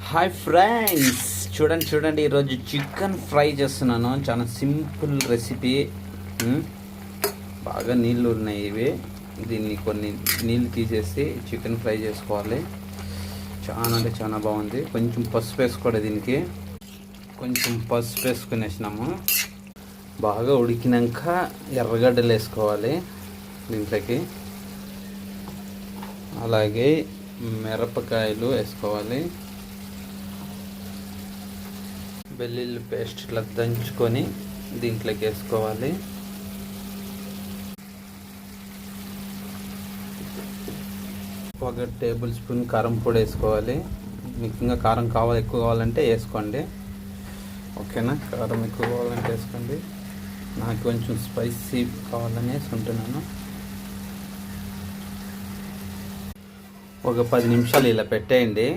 Hi friends, చూడండి ఈరోజు chicken fry చేస్తున్నాను. చాలా సింపుల్ రెసిపీ. బాగా నీళ్ళు ఉన్నాయి ఇవి. దీన్ని కొన్ని నీళ్ళు తీసేసి చికెన్ ఫ్రై చేసుకోవాలి. చాలా అంటే చాలా బాగుంది. కొంచెం పసుపు వేసుకోవాలి. దీనికి కొంచెం పసుపు వేసుకునేసినాము. బాగా ఉడికినాక ఎర్రగడ్డలు వేసుకోవాలి దీంట్లోకి. అలాగే మిరపకాయలు వేసుకోవాలి. వెల్లుల్లి పేస్ట్ ఇట్లా దంచుకొని దీంట్లోకి వేసుకోవాలి. ఒక టేబుల్ స్పూన్ కారం పొడి వేసుకోవాలి. మీకు ఇంకా కారం ఎక్కువ కావాలంటే వేసుకోండి. ఓకేనా? కారం ఎక్కువ కావాలంటే వేసుకోండి. నాకు కొంచెం స్పైసీ కావాలని వేసుకుంటున్నాను. ఒక 10 నిమిషాలు ఇలా పెట్టేయండి.